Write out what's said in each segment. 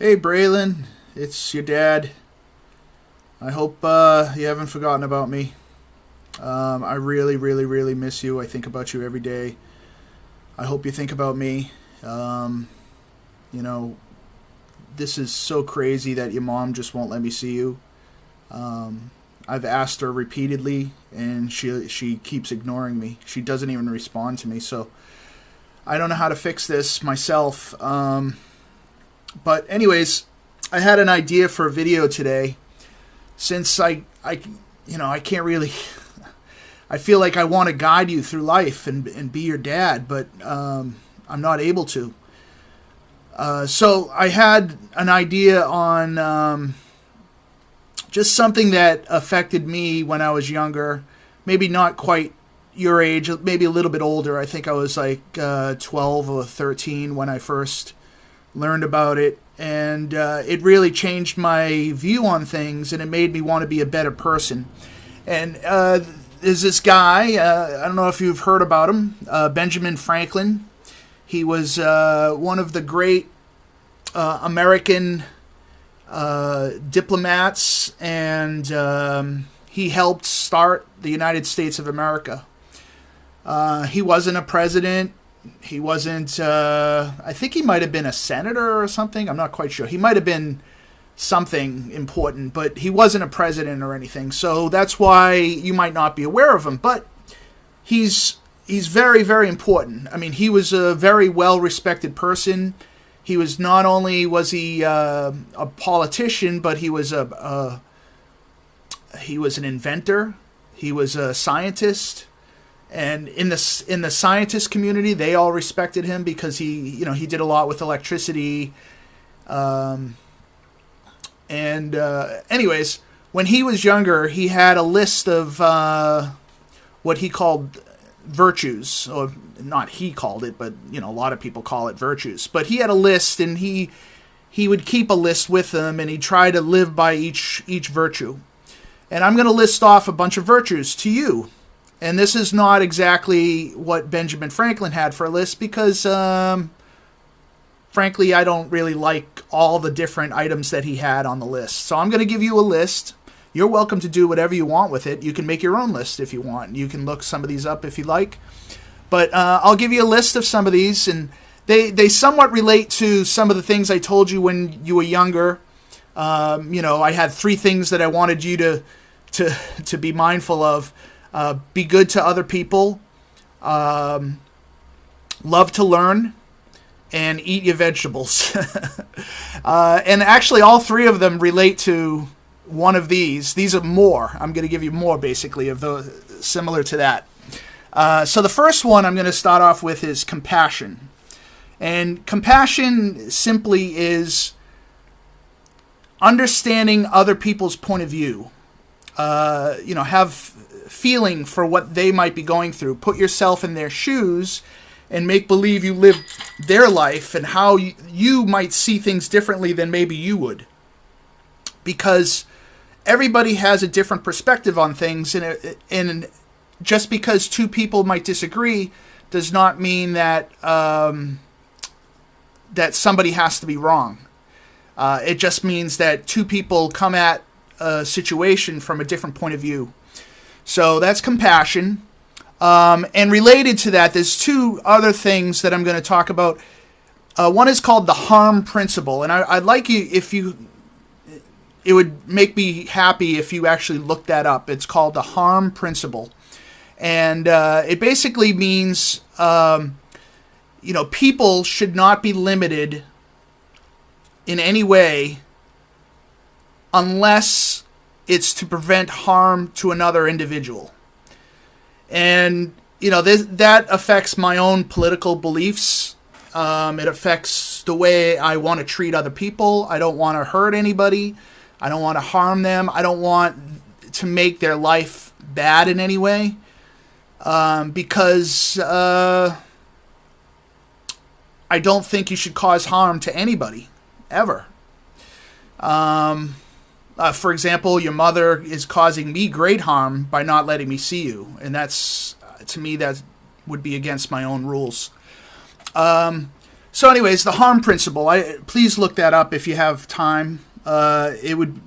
Hey Braelynn, it's your dad. I hope you haven't forgotten about me. I really, really, really miss you. I think about you every day. I hope you think about me. Um, you know, this is so crazy that your mom just won't let me see you. I've asked her repeatedly, and she keeps ignoring me. She doesn't even respond to me. So I don't know how to fix this myself. But anyways, I had an idea for a video today. Since I can't really, I feel like I want to guide you through life and be your dad, but I'm not able to. So I had an idea on just something that affected me when I was younger. Maybe not quite your age, maybe a little bit older. I think I was like 12 or 13 when I first learned about it, and it really changed my view on things, and it made me want to be a better person. And there's this guy, I don't know if you've heard about him, Benjamin Franklin. He was one of the great American diplomats, and he helped start the United States of America. He wasn't a president. He wasn't, I think he might have been a senator or something. I'm not quite sure. He might have been something important, but he wasn't a president or anything. So that's why you might not be aware of him. But he's very, very important. I mean, he was a very well-respected person. He was not only was he a politician, but he was he was an inventor. He was a scientist. And in the scientist community, they all respected him because he did a lot with electricity. Anyways, when he was younger, he had a list of what he called virtues, or not he called it, but a lot of people call it virtues. But he had a list, and he would keep a list with him, and he tried to live by each virtue. And I'm going to list off a bunch of virtues to you. And this is not exactly what Benjamin Franklin had for a list because, frankly, I don't really like all the different items that he had on the list. So I'm going to give you a list. You're welcome to do whatever you want with it. You can make your own list if you want. You can look some of these up if you like. But I'll give you a list of some of these, and they somewhat relate to some of the things I told you when you were younger. I had 3 things that I wanted you to be mindful of. Be good to other people, love to learn, and eat your vegetables. And actually, all 3 of them relate to one of these. These are more. I'm going to give you more, basically, of those similar to that. So the first one I'm going to start off with is compassion. And compassion simply is understanding other people's point of view. Have feeling for what they might be going through. Put yourself in their shoes and make believe you live their life and how you might see things differently than maybe you would. Because everybody has a different perspective on things, and just because 2 people might disagree does not mean that that somebody has to be wrong. It just means that 2 people come at a situation from a different point of view. So that's compassion. And related to that, there's 2 other things that I'm going to talk about. One is called the harm principle. And I'd like you, it would make me happy if you actually looked that up. It's called the harm principle. And it basically means, people should not be limited in any way unless it's to prevent harm to another individual. And, that affects my own political beliefs. It affects the way I want to treat other people. I don't want to hurt anybody. I don't want to harm them. I don't want to make their life bad in any way. Because I don't think you should cause harm to anybody, ever. For example, your mother is causing me great harm by not letting me see you. And that's, to me, that would be against my own rules. So anyways, the harm principle, please look that up if you have time. It'd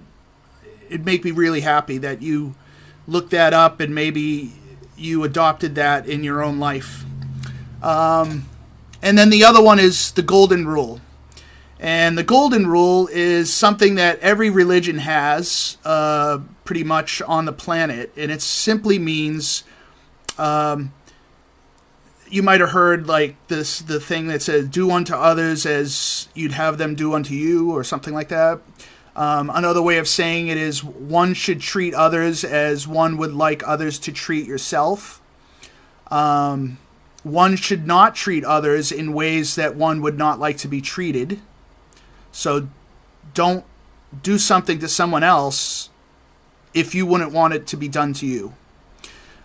make me really happy that you looked that up and maybe you adopted that in your own life. And then the other one is the golden rule. And the golden rule is something that every religion has pretty much on the planet. And it simply means, you might have heard like the thing that says, do unto others as you'd have them do unto you, or something like that. Another way of saying it is one should treat others as one would like others to treat yourself. One should not treat others in ways that one would not like to be treated. So don't do something to someone else if you wouldn't want it to be done to you.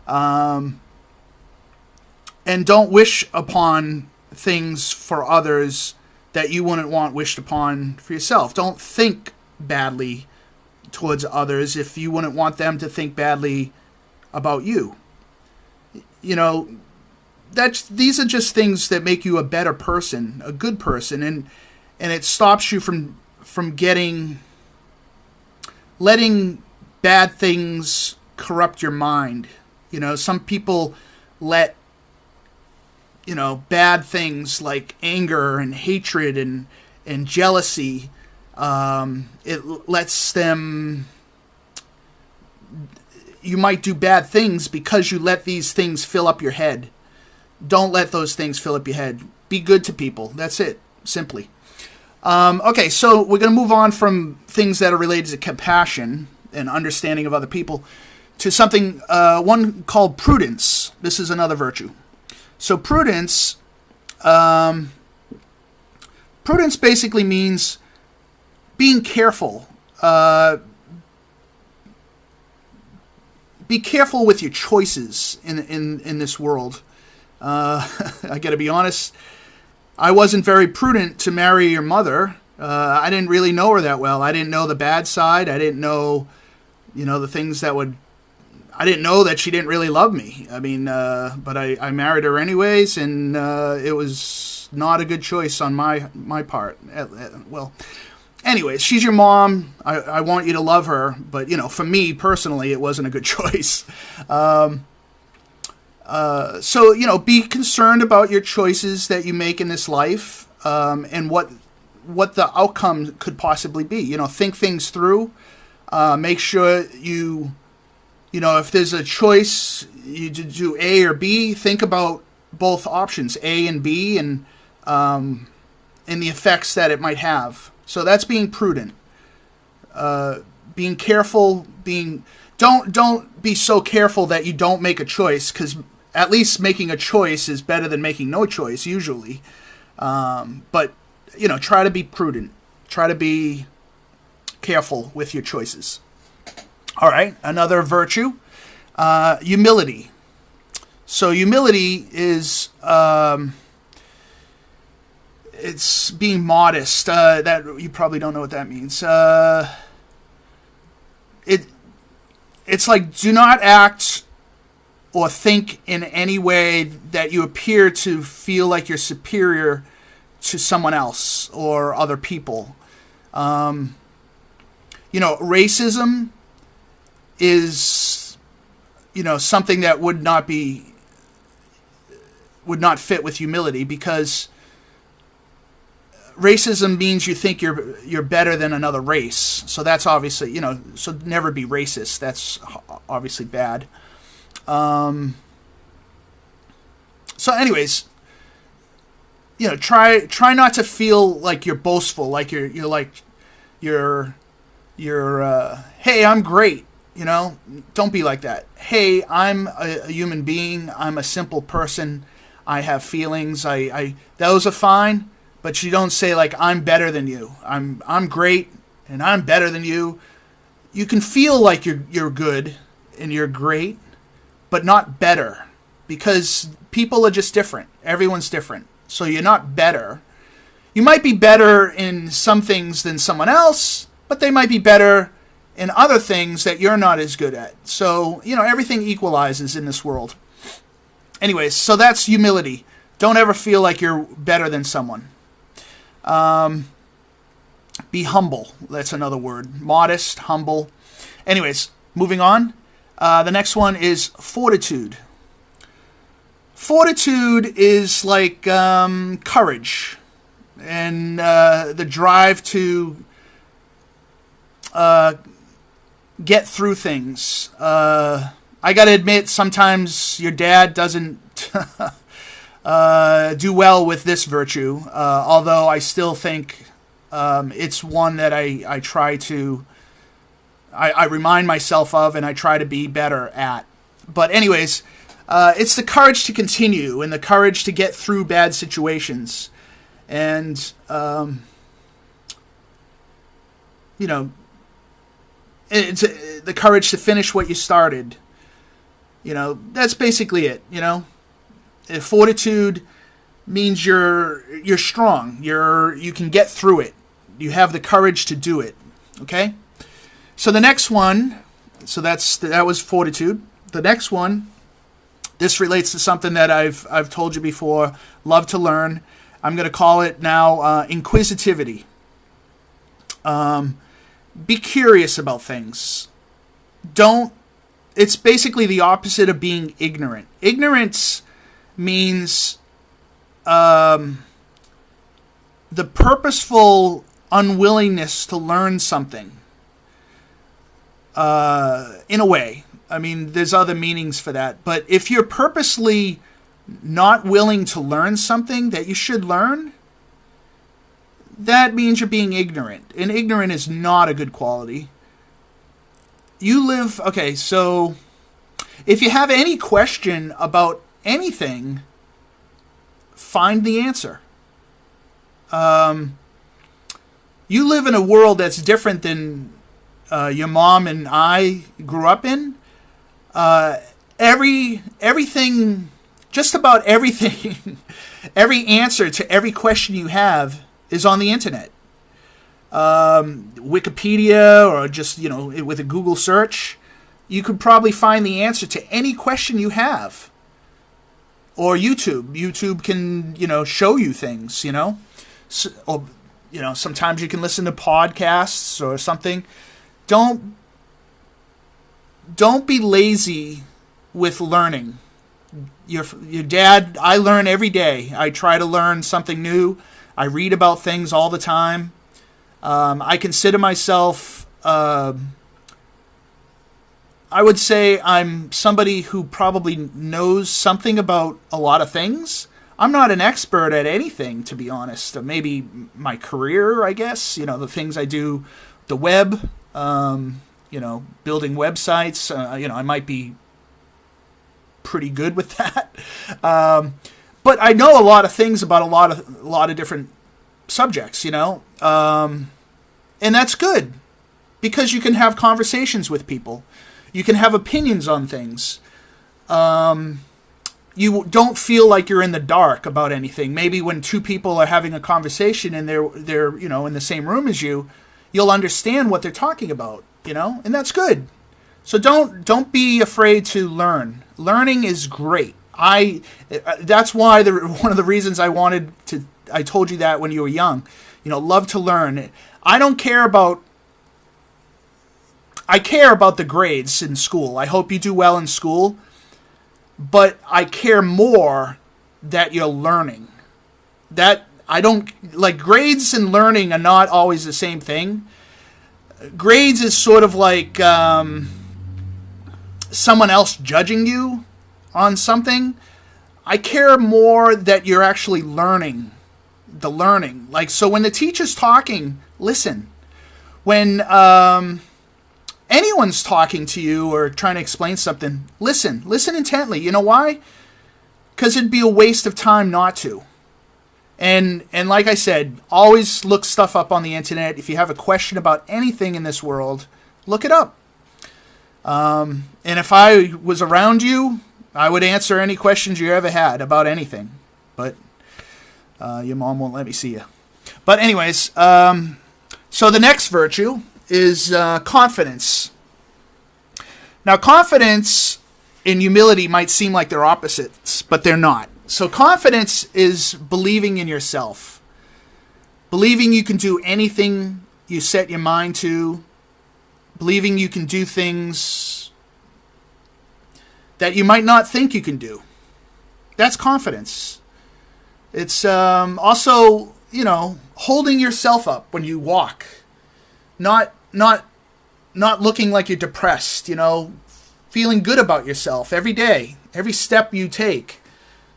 And don't wish upon things for others that you wouldn't want wished upon for yourself. Don't think badly towards others if you wouldn't want them to think badly about you. You know, these are just things that make you a better person, a good person, and it stops you from letting bad things corrupt your mind. You know, some people let, you know, bad things like anger and hatred and jealousy, it lets them, you might do bad things because you let these things fill up your head. Don't let those things fill up your head. Be good to people. That's it, simply. Okay, so we're going to move on from things that are related to compassion and understanding of other people to something, one called prudence. This is another virtue. So prudence basically means being careful. Be careful with your choices in this world. I got to be honest, I wasn't very prudent to marry your mother. I didn't really know her that well. I didn't know the bad side. I didn't know, you know, the things that would... I didn't know that she didn't really love me. I mean, but I married her anyways, and it was not a good choice on my part. Well, anyways, she's your mom. I want you to love her, but, you know, for me personally, it wasn't a good choice. So, you know, be concerned about your choices that you make in this life, and what the outcome could possibly be. You know, think things through. Make sure you know, if there's a choice, you do A or B, think about both options, A and B, and the effects that it might have. So that's being prudent. Being careful, don't be so careful that you don't make a choice, because at least making a choice is better than making no choice, usually. But, you know, try to be prudent. Try to be careful with your choices. All right, another virtue, humility. So humility is, it's being modest. That you probably don't know what that means. It's like, do not act or think in any way that you appear to feel like you're superior to someone else or other people. You know, racism is, you know, something that would not fit with humility, because racism means you think you're better than another race. So that's obviously, you know, so never be racist. That's obviously bad. So anyways, you know, try not to feel like you're boastful, like you're hey, I'm great. You know, don't be like that. Hey, I'm a human being. I'm a simple person. I have feelings. Those are fine, but you don't say like, I'm better than you. I'm great and I'm better than you. You can feel like you're good and you're great, but not better, because people are just different. Everyone's different. So you're not better. You might be better in some things than someone else, but they might be better in other things that you're not as good at. So, you know, everything equalizes in this world. Anyways, so that's humility. Don't ever feel like you're better than someone. Be humble. That's another word. Modest, humble. Anyways, moving on. The next one is fortitude. Fortitude is like courage and the drive to get through things. I got to admit, sometimes your dad doesn't do well with this virtue, although I still think it's one that I try to, I remind myself of and I try to be better at. But anyways, it's the courage to continue and the courage to get through bad situations. And, it's the courage to finish what you started. That's basically it, Fortitude means you're strong. You can get through it. You have the courage to do it. Okay? So the next one, that was fortitude. The next one, this relates to something that I've told you before, love to learn. I'm going to call it now inquisitivity. Be curious about things. It's basically the opposite of being ignorant. Ignorance means the purposeful unwillingness to learn something. In a way. I mean, there's other meanings for that. But if you're purposely not willing to learn something that you should learn, that means you're being ignorant. And ignorant is not a good quality. Okay, so if you have any question about anything, find the answer. You live in a world that's different than your mom and I grew up in. Everything, just about everything, every answer to every question you have is on the internet. Wikipedia or just, with a Google search, you could probably find the answer to any question you have. Or YouTube. YouTube can, show you things, sometimes you can listen to podcasts or something. Don't be lazy with learning. Your dad, I learn every day. I try to learn something new. I read about things all the time. I consider myself, I would say I'm somebody who probably knows something about a lot of things. I'm not an expert at anything, to be honest. Maybe my career, I guess, the things I do, the web, building websites, I might be pretty good with that. But I know a lot of things about a lot of different subjects, and that's good because you can have conversations with people. You can have opinions on things. You don't feel like you're in the dark about anything. Maybe when two people are having a conversation and they're in the same room as you, you'll understand what they're talking about, and that's good. So don't be afraid to learn. Learning is great. That's why one of the reasons I told you that when you were young, love to learn. I care about the grades in school. I hope you do well in school, but I care more that you're learning. That I don't like grades and learning are not always the same thing. Grades is sort of like someone else judging you on something. I care more that you're actually learning. The learning. Like, so when the teacher's talking, listen. When anyone's talking to you or trying to explain something, listen. Listen intently. You know why? Because it'd be a waste of time not to. And like I said, always look stuff up on the internet. If you have a question about anything in this world, look it up. And if I was around you, I would answer any questions you ever had about anything. But your mom won't let me see you. But anyways, so the next virtue is confidence. Now, confidence and humility might seem like they're opposites, but they're not. So confidence is believing in yourself. believing you can do anything you set your mind to, believing you can do things that you might not think you can do. That's confidence. It's also, holding yourself up when you walk, not looking like you're depressed, feeling good about yourself every day, every step you take.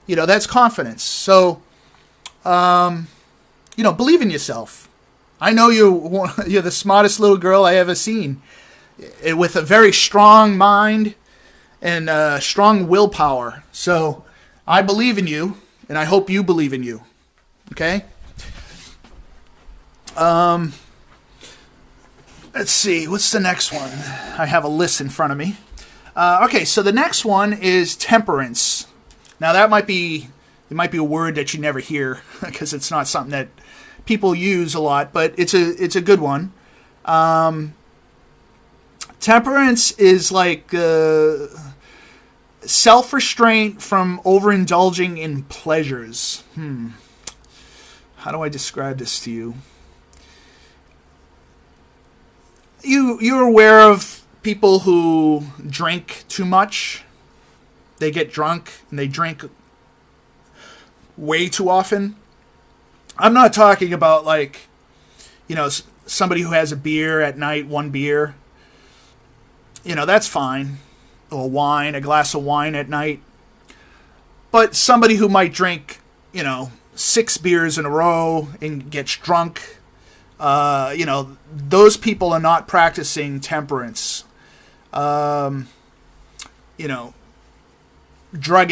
That's confidence. So, believe in yourself. I know you're the smartest little girl I ever seen, with a very strong mind and strong willpower. So I believe in you, and I hope you believe in you. Okay? Let's see. What's the next one? I have a list in front of me. Okay, so the next one is temperance. Now it might be a word that you never hear because it's not something that people use a lot, but it's a good one. Temperance is like self-restraint from overindulging in pleasures. How do I describe this to you? You're aware of people who drink too much. They get drunk and they drink way too often. I'm not talking about somebody who has a beer at night, one beer. That's fine. Or wine, a glass of wine at night. But somebody who might drink, 6 beers in a row and gets drunk, those people are not practicing temperance. Drug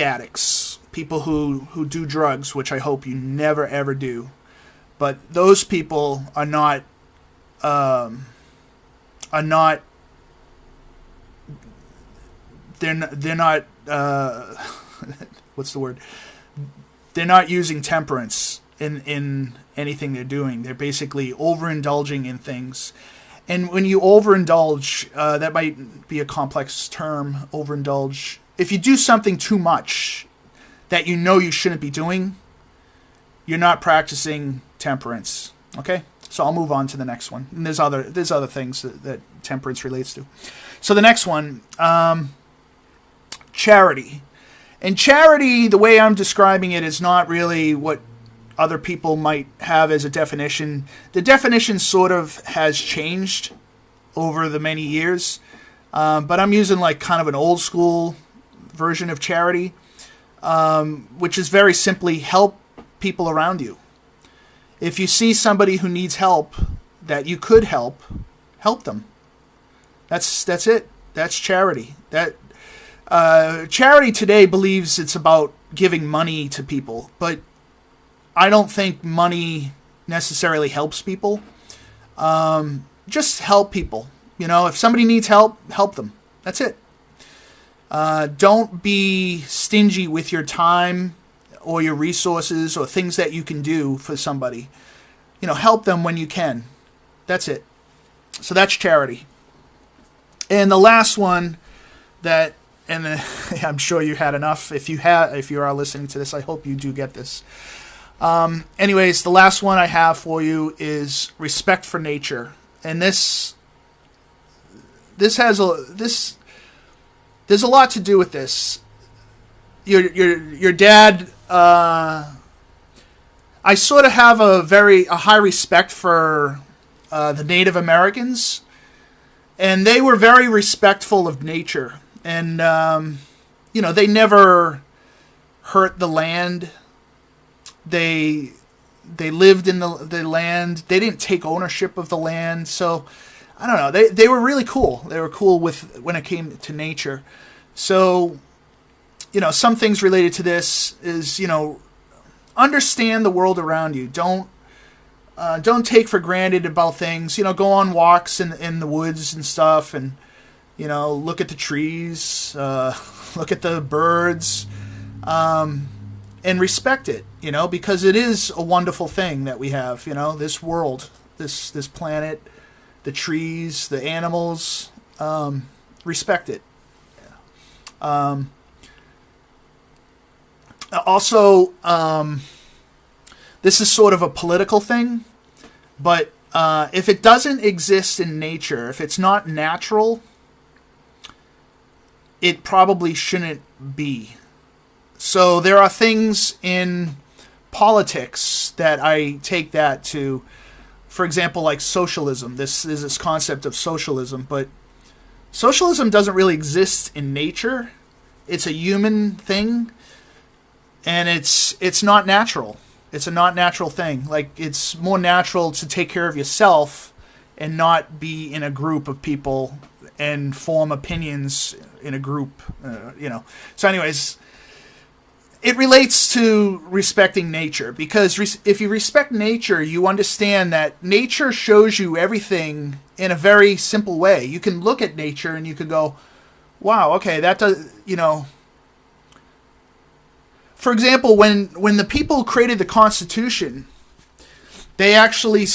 addicts, people who do drugs, which I hope you never ever do. But those people are not they're not what's the word? They're not using temperance in anything they're doing. They're basically overindulging in things. And when you overindulge, that might be a complex term, overindulge. If you do something too much that you shouldn't be doing, you're not practicing temperance. Okay? So I'll move on to the next one. And there's other things that temperance relates to. So the next one, charity. And charity, the way I'm describing it, is not really what other people might have as a definition. The definition sort of has changed over the many years, but I'm using kind of an old school version of charity, which is very simply help people around you. If you see somebody who needs help that you could help them. That's it. That's charity. Charity today believes it's about giving money to people, but I don't think money necessarily helps people. Just help people. If somebody needs help, help them. That's it. Don't be stingy with your time or your resources or things that you can do for somebody. Help them when you can. That's it. So that's charity. And the last one I'm sure you had enough. If you are listening to this, I hope you do get this. Anyways, the last one I have for you is respect for nature, and there's a lot to do with this. Your dad. I sort of have a high respect for the Native Americans, and they were very respectful of nature. And, they never hurt the land. They lived in the land. They didn't take ownership of the land. So, I don't know. They were really cool. They were cool when it came to nature. So, some things related to this is, understand the world around you. Don't take for granted about things. Go on walks in the woods and stuff, and look at the trees, look at the birds, and respect it, because it is a wonderful thing that we have, this world, this planet, the trees, the animals, respect it. Also, this is sort of a political thing. But if it doesn't exist in nature, if it's not natural, it probably shouldn't be. So there are things in politics that I take that to, for example, like socialism. This is this concept of socialism, but socialism doesn't really exist in nature. It's a human thing, and it's not natural. It's a not natural thing. Like, it's more natural to take care of yourself and not be in a group of people and form opinions in a group, So anyways, it relates to respecting nature, because if you respect nature, you understand that nature shows you everything in a very simple way. You can look at nature and you could go, wow, okay, that does, For example, when the people created the Constitution, they actually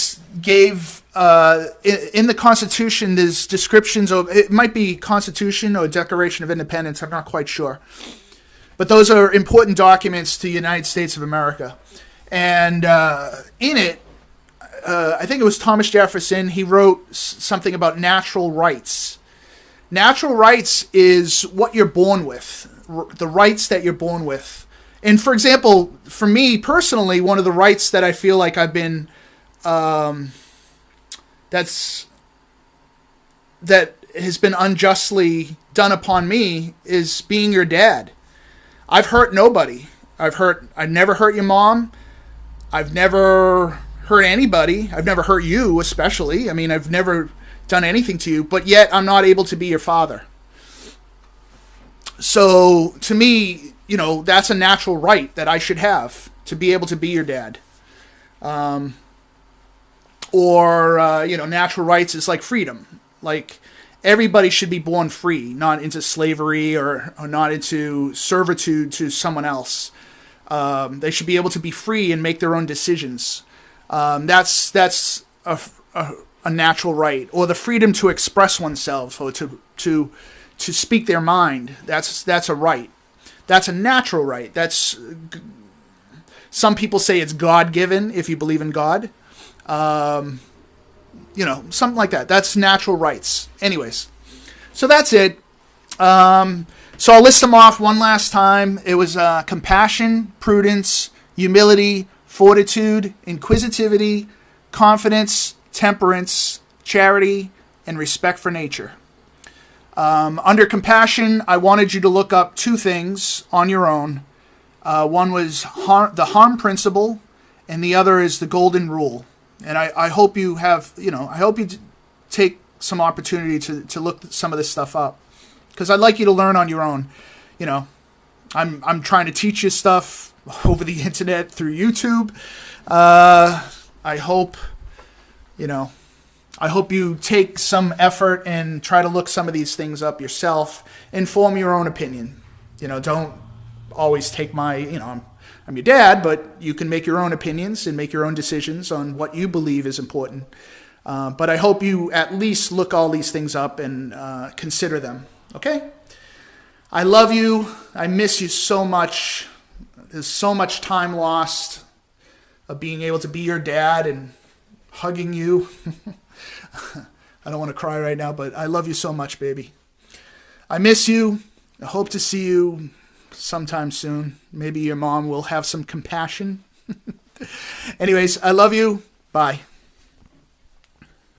gave, in the Constitution, there's descriptions of, it might be Constitution or Declaration of Independence, I'm not quite sure. But those are important documents to the United States of America. And in it, I think it was Thomas Jefferson, he wrote something about natural rights. Natural rights is what you're born with, the rights that you're born with. And for example, for me personally, one of the rights that I feel like I've been, that has been unjustly done upon me is being your dad. I've hurt nobody. I've never hurt your mom. I've never hurt anybody. I've never hurt you, especially. I mean, I've never done anything to you, but yet I'm not able to be your father. So to me, that's a natural right that I should have, to be able to be your dad. Natural rights is like freedom. Like, everybody should be born free, not into slavery or not into servitude to someone else. They should be able to be free and make their own decisions. That's a natural right. Or the freedom to express oneself, or to speak their mind. That's a right. That's a natural right. Some people say it's God-given if you believe in God. Something like that. That's natural rights. Anyways, so that's it. So I'll list them off one last time. It was compassion, prudence, humility, fortitude, inquisitivity, confidence, temperance, charity, and respect for nature. Under compassion, I wanted you to look up two things on your own. One was the harm principle, and the other is the golden rule. And I hope you have, I hope you take some opportunity to look some of this stuff up, because I'd like you to learn on your own. I'm trying to teach you stuff over the internet through YouTube. I hope you take some effort and try to look some of these things up yourself and form your own opinion. Don't always take my, I'm your dad, but you can make your own opinions and make your own decisions on what you believe is important. But I hope you at least look all these things up and consider them. Okay? I love you. I miss you so much. There's so much time lost of being able to be your dad and hugging you. I don't want to cry right now, but I love you so much, baby. I miss you. I hope to see you sometime soon. Maybe your mom will have some compassion. Anyways, I love you. Bye.